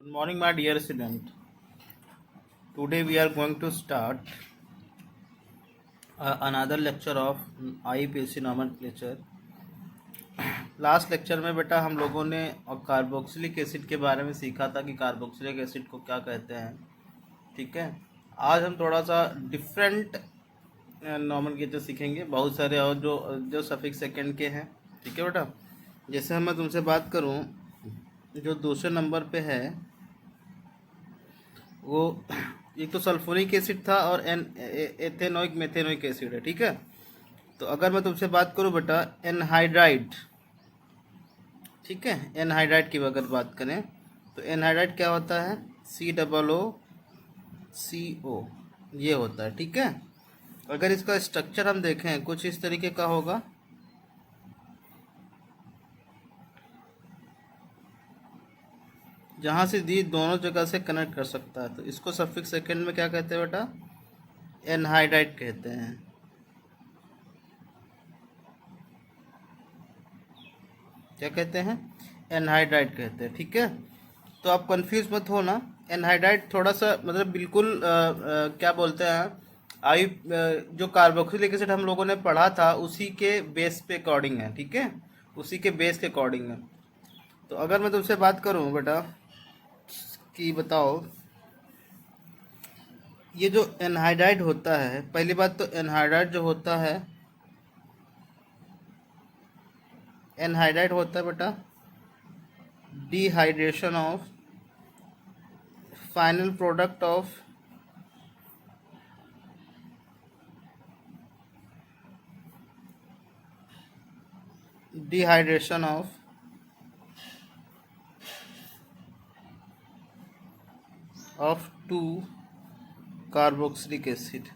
Good morning, my dear student. Today we are going to start another lecture of IUPAC nomenclature. Last lecture में बेटा हम लोगों ने carboxylic acid के बारे में सीखा था कि कार्बोक्सिलिक एसिड को क्या कहते हैं। ठीक है, आज हम थोड़ा सा डिफरेंट नोमेनक्लेचर सीखेंगे, बहुत सारे और जो जो सफिक्स सेकंड के हैं। ठीक है बेटा, जैसे मैं तुमसे बात करूं, जो दूसरे नंबर पे है वो एक तो सल्फोनिक एसिड था और एथेनोइक मेथेनोइक एसिड है। ठीक है, तो अगर मैं तुमसे बात करूं बेटा एनहाइड्राइड, ठीक है, एनहाइड्राइड की अगर बात करें तो एनहाइड्राइड क्या होता है, COO ये होता है। ठीक है, अगर इसका स्ट्रक्चर हम देखें कुछ इस तरीके का होगा। जहाँ से दी दोनों जगह से कनेक्ट कर सकता है, तो इसको सफिक्स सेकंड में क्या कहते हैं बेटा, एनहाइड्राइड कहते हैं। क्या कहते हैं, एनहाइड्राइड कहते हैं। ठीक है, तो आप कंफ्यूज मत हो ना। एनहाइड्राइड थोड़ा सा मतलब बिल्कुल क्या बोलते हैं, जो कार्बोक्सिलिक एसिड हम लोगों ने पढ़ा था उसी के बेस पे अकॉर्डिंग है। ठीक है, उसी के बेस के अकॉर्डिंग है। तो अगर मैं तुमसे बात करूं बेटा कि बताओ ये जो एनहाइड्राइड होता है, पहली बात तो एनहाइड्राइड जो होता है, एनहाइड्राइड होता है बेटा dehydration of final product of dehydration of two carboxylic acid.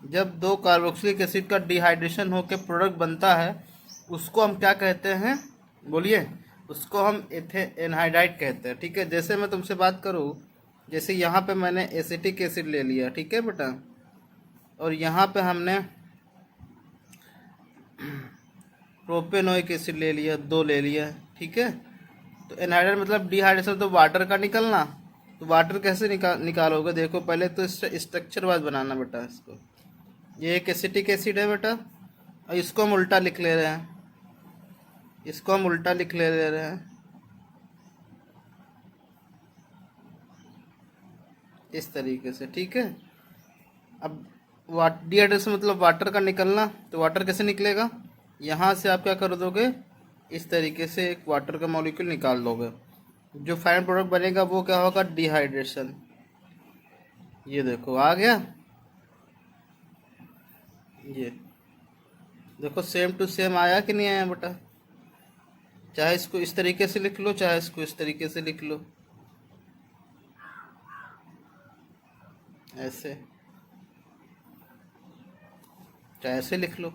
जब दो कार्बोक्सिलिक एसिड का डिहाइड्रेशन होकर प्रोडक्ट बनता है उसको हम क्या कहते हैं, बोलिए, उसको हम एनहाइड्राइड कहते हैं। ठीक है, जैसे मैं तुमसे बात करूँ, जैसे यहाँ पे मैंने एसिटिक एसिड ले लिया, ठीक है बेटा, और यहाँ पे हमने प्रोपेनोइक एसिड ले लिया, दो ले लिया। ठीक है, तो एनहाइड्राइड मतलब डिहाइड्रेशन तो वाटर का निकलना। तो वाटर कैसे निकालोगे, देखो पहले तो स्ट्रक्चर वाइज बनाना बेटा इसको। ये एक एसिटिक एसिड है बेटा, और इसको हम उल्टा लिख ले रहे हैं, इसको हम उल्टा लिख ले रहे हैं इस तरीके से। ठीक है, अब डिहाइड्रेशन मतलब वाटर का निकलना, तो वाटर कैसे निकलेगा, यहाँ से आप क्या कर दोगे, इस तरीके से एक वाटर का मॉलिक्यूल निकाल दोगे। जो फाइनल प्रोडक्ट बनेगा वो क्या होगा, डिहाइड्रेशन। ये देखो आ गया, ये देखो सेम टू सेम आया कि नहीं आया बेटा। चाहे इसको इस तरीके से लिख लो, चाहे इसको इस तरीके से लिख लो, ऐसे, चाहे ऐसे लिख लो।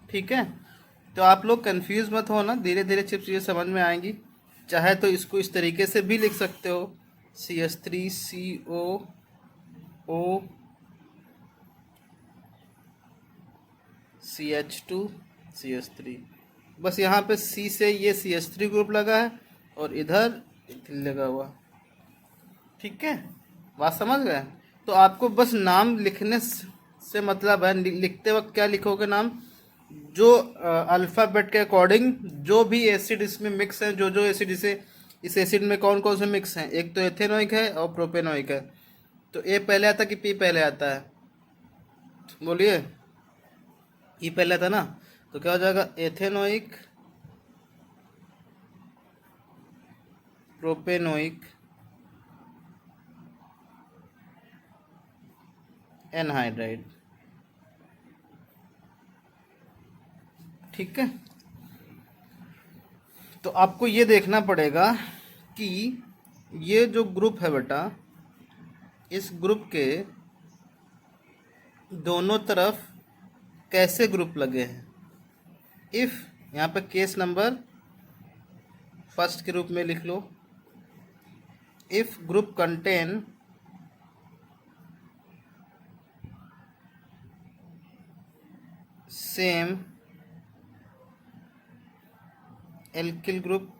ठीक है, तो आप लोग कंफ्यूज मत हो ना, धीरे धीरे चिप्स ये समझ में आएंगी। चाहे तो इसको इस तरीके से भी लिख सकते हो, CH3CO CH2CH3। बस यहाँ पे C से ये CH3 ग्रुप लगा है और इधर इथिल लगा हुआ। ठीक है, बात समझ गए। तो आपको बस नाम लिखने से मतलब है, लिखते वक्त क्या लिखोगे नाम, जो अल्फ़ाबेट के अकॉर्डिंग जो भी एसिड इसमें मिक्स है, जो जो एसिड इस एसिड में कौन कौन से मिक्स हैं, एक तो एथेनोइक है और प्रोपेनोइक है। तो ए पहले आता कि पी पहले आता है, बोलिए, ई पहले आता ना, तो क्या हो जाएगा, एथेनोइक प्रोपेनोइक एनहाइड्राइड। ठीक है, तो आपको ये देखना पड़ेगा कि ये जो ग्रुप है बेटा, इस ग्रुप के दोनों तरफ कैसे ग्रुप लगे हैं। इफ़ यहाँ पे केस नंबर फर्स्ट के रूप में लिख लो, if group contain same alkyl group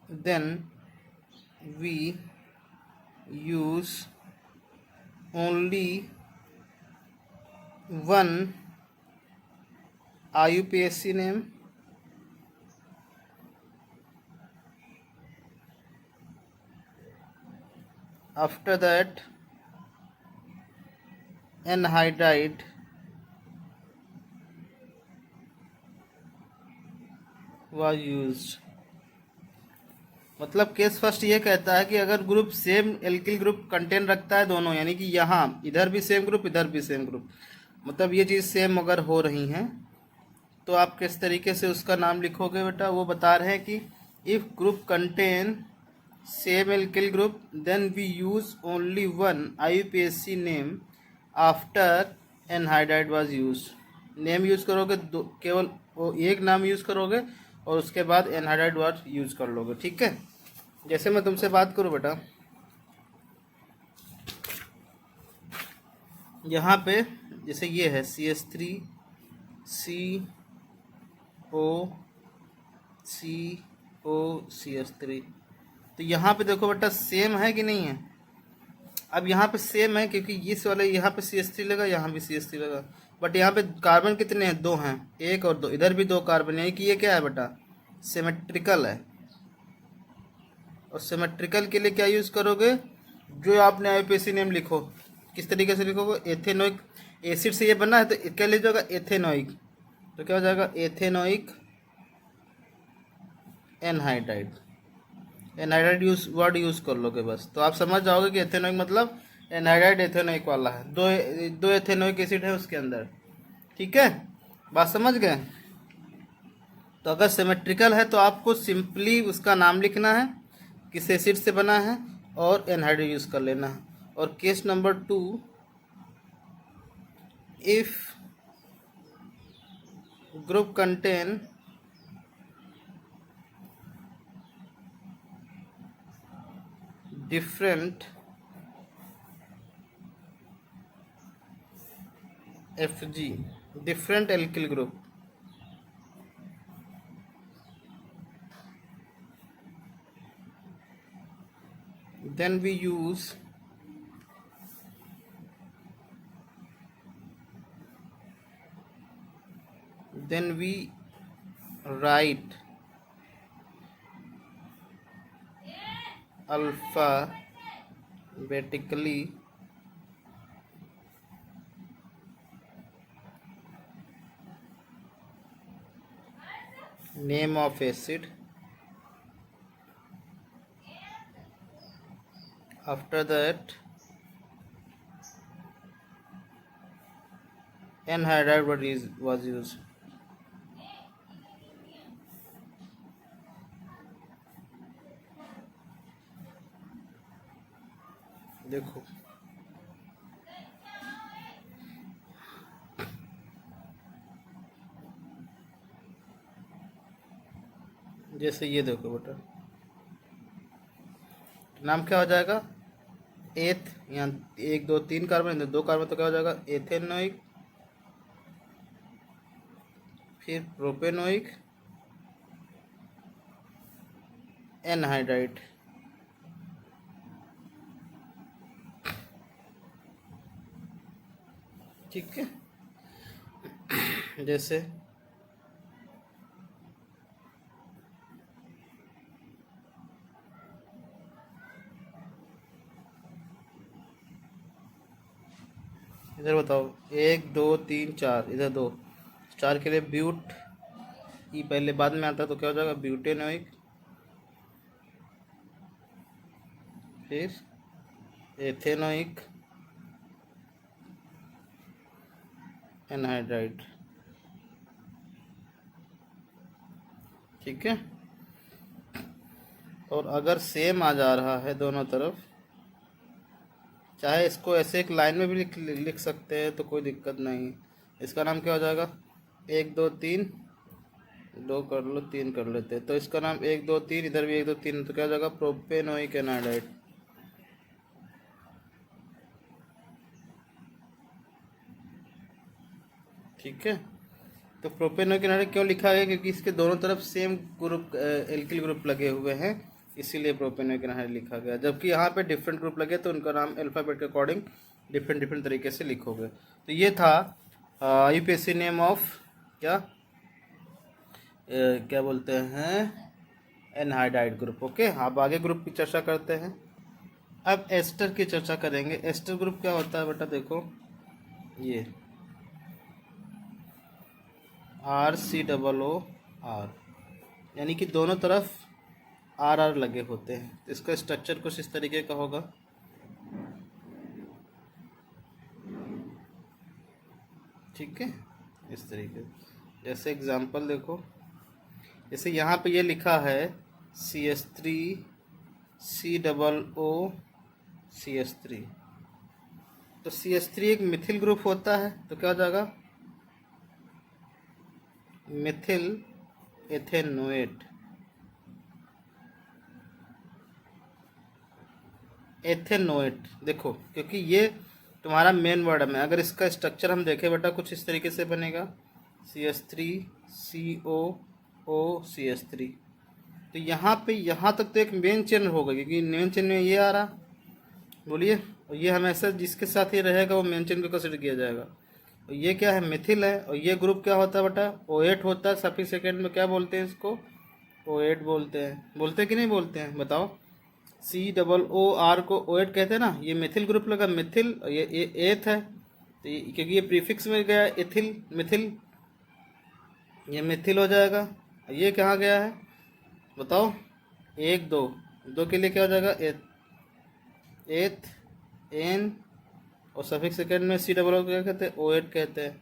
then we use only one IUPAC name after that anhydride was used। मतलब केस फर्स्ट ये कहता है कि अगर group same alkyl group contain रखता है दोनों, यानी कि यहाँ इधर भी सेम ग्रुप इधर भी सेम ग्रुप, मतलब ये चीज़ सेम अगर हो रही हैं तो आप किस तरीके से उसका नाम लिखोगे बेटा, वो बता रहे हैं कि if group contain same alkyl group then we use only one IUPAC name after anhydride was use. Name use करोगे दो, केवल वो एक नाम यूज़ करोगे और उसके बाद एनहाइड्राइड वाज यूज़ कर लोगे। ठीक है, जैसे मैं तुमसे बात करूँ बेटा, यहाँ पे जैसे ये है CH3 COCO CH3, तो यहाँ पे देखो बेटा सेम है कि नहीं है। अब यहाँ पे सेम है क्योंकि इस वाले यहाँ पे CH3 लगा, यहाँ भी CH3 लगा, बट यहाँ पे कार्बन कितने हैं, दो हैं, एक और दो, इधर भी दो कार्बन, यानी कि ये क्या है बेटा, सिमेट्रिकल है। और सिमेट्रिकल के लिए क्या यूज़ करोगे, जो आपने IUPAC नेम लिखो, किस तरीके से लिखोगे, एथेनोइक एसिड से ये बना है तो क्या ले जाएगा एथेनोइक, तो क्या हो जाएगा ethanoic anhydride. Anhydride word use कर लोगे बस, तो आप समझ जाओगे कि एथेनोइक मतलब एनहाइड्राइड एथेनोइक वाला है, दो एथेनोइक एसिड है उसके अंदर। ठीक है, बात समझ गए। तो अगर सिमेट्रिकल है तो आपको सिंपली उसका नाम लिखना है, किस एसिड से बना है, और एनहाइड्राइड यूज़ कर लेना है। और case number 2, if group contain different FG, different alkyl group, then we use write alphabetically name of acid, after that anhydride was used। देखो जैसे ये देखो बेटा, नाम क्या हो जाएगा, एथ, यहाँ 1 2 3 कार्बन, 2 कार्बन, तो क्या हो जाएगा एथेनोइक, फिर प्रोपेनोइक एनहाइड्राइड। ठीक है, जैसे इधर बताओ 1 2 3 4, इधर 2, 4 के लिए ब्यूट ई पहले बाद में आता है, तो क्या हो जाएगा ब्यूटेनोइक, फिर एथेनोइक एनहाइड्राइड। ठीक है, और अगर सेम आ जा रहा है दोनों तरफ, चाहे इसको ऐसे एक लाइन में भी लिख सकते हैं तो कोई दिक्कत नहीं। इसका नाम क्या हो जाएगा, 1 2 3, 2 कर लो 3 कर लेते हैं, तो इसका नाम 1 2 3, इधर भी 1 2 3, तो क्या हो जाएगा प्रोपेनोइक एनहाइड्राइड। ठीक है, तो प्रोपेनोइक एनहाइड्राइड क्यों लिखा है, क्योंकि इसके दोनों तरफ सेम ग्रुप एल्किल ग्रुप लगे हुए हैं, इसीलिए प्रोपेनॉइक एनहाइड लिखा गया। जबकि यहाँ पे डिफरेंट ग्रुप लगे तो उनका नाम अल्फ़ाबेट के अकॉर्डिंग डिफरेंट डिफरेंट तरीके से लिखोगे। तो ये था यूपीएससी नेम ऑफ क्या क्या बोलते हैं एनहाइडाइड ग्रुप। ओके, अब आगे ग्रुप की चर्चा करते हैं। अब एस्टर की चर्चा करेंगे। एस्टर ग्रुप क्या होता है बेटा, देखो ये RCOO, यानी कि दोनों तरफ RR लगे होते हैं। इसका स्ट्रक्चर कुछ इस तरीके का होगा। ठीक है, इस तरीके जैसे एग्जांपल देखो, जैसे यहाँ पे ये लिखा है CH3 COO CH3, तो CH3 एक मिथिल ग्रुप होता है, तो क्या हो जाएगा मिथिल एथेनोएट। एथेनोएट देखो, क्योंकि ये तुम्हारा मेन वर्ड में, अगर इसका स्ट्रक्चर हम देखें बेटा कुछ इस तरीके से बनेगा CH3 COO CH3। तो यहाँ पे यहाँ तक तो एक मेन चेन होगा, क्योंकि मेन चेन में ये आ रहा, बोलिए, और ये हमेशा जिसके साथ ये रहेगा वो मेन चेन को कंसिडर किया जाएगा। और ये क्या है मिथिल है, और ये ग्रुप क्या होता है बेटा O8 होता है। सफिक्स सेकेंड में क्या बोलते हैं इसको O8 बोलते हैं। बोलते हैं कि नहीं बोलते हैं बताओ। COOR को O8 कहते हैं ना, ये मिथिल ग्रुप लगा मिथिल, और ये एथ है, तो क्योंकि ये प्रीफिक्स में गया एथिल मिथिल, ये मिथिल हो जाएगा। ये कहाँ गया है बताओ, 1 2 2 के लिए क्या हो जाएगा एथ एन, और सफिक्स सेकेंड में COO क्या कहते हैं O8 कहते हैं,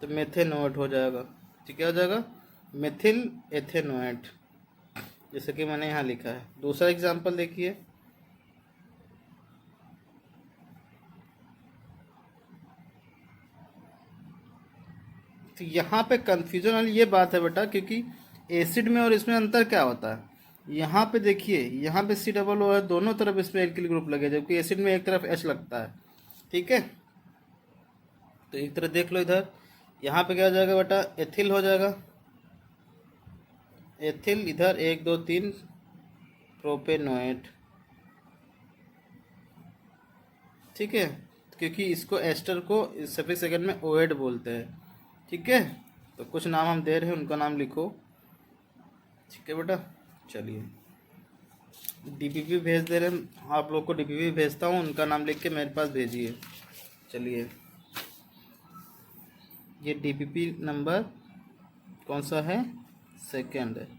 तो मेथेनोएट हो जाएगा। ठीक क्या हो जाएगा मिथिल एथेनोएट, जैसे कि मैंने यहाँ लिखा है। दूसरा एग्जांपल देखिए, तो यहाँ पे कंफ्यूजन वाली ये बात है बेटा, क्योंकि एसिड में और इसमें अंतर क्या होता है। यहाँ पे देखिए, यहाँ पे COO है, दोनों तरफ इसमें एल्किल ग्रुप लगे, जबकि एसिड में एक तरफ H लगता है। ठीक है, तो एक तरह देख लो इधर, यहाँ पे क्या हो जाएगा बेटा एथिल हो जाएगा, एथिल, इधर 1 2 3 प्रोपेनोएट। ठीक है, क्योंकि इसको एस्टर को सफिक्स सेकंड में O8 बोलते हैं। ठीक है, तो कुछ नाम हम दे रहे हैं, उनका नाम लिखो। ठीक है बेटा, चलिए DPP भेज दे रहे हैं आप लोग को, DPP भेजता हूँ, उनका नाम लिख के मेरे पास भेजिए। चलिए, ये DPP नंबर कौन सा है, सेकंड है।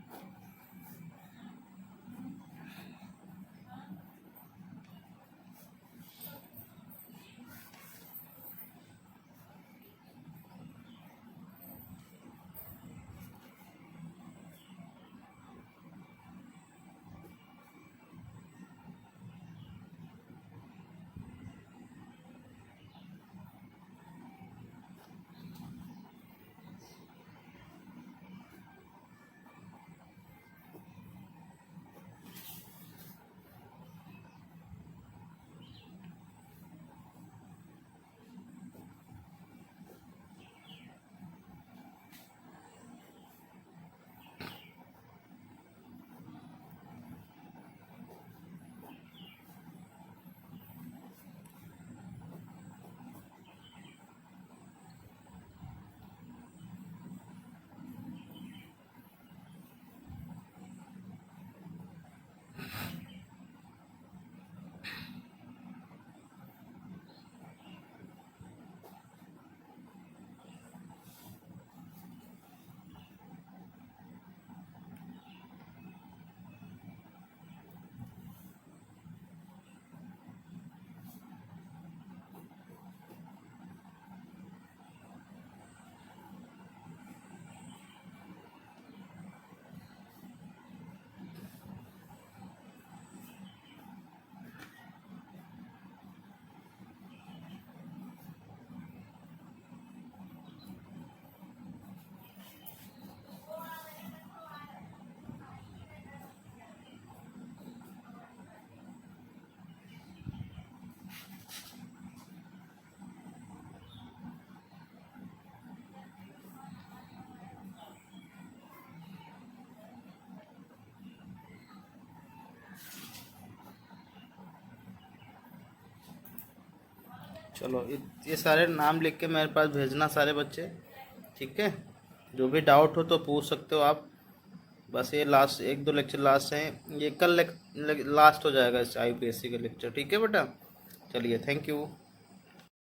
चलो ये सारे नाम लिख के मेरे पास भेजना सारे बच्चे, ठीक है। जो भी डाउट हो तो पूछ सकते हो आप। बस ये लास्ट 1-2 लेक्चर लास्ट हैं, ये कल लास्ट हो जाएगा इस IUPAC का लेक्चर, ठीक है बेटा। चलिए, थैंक यू।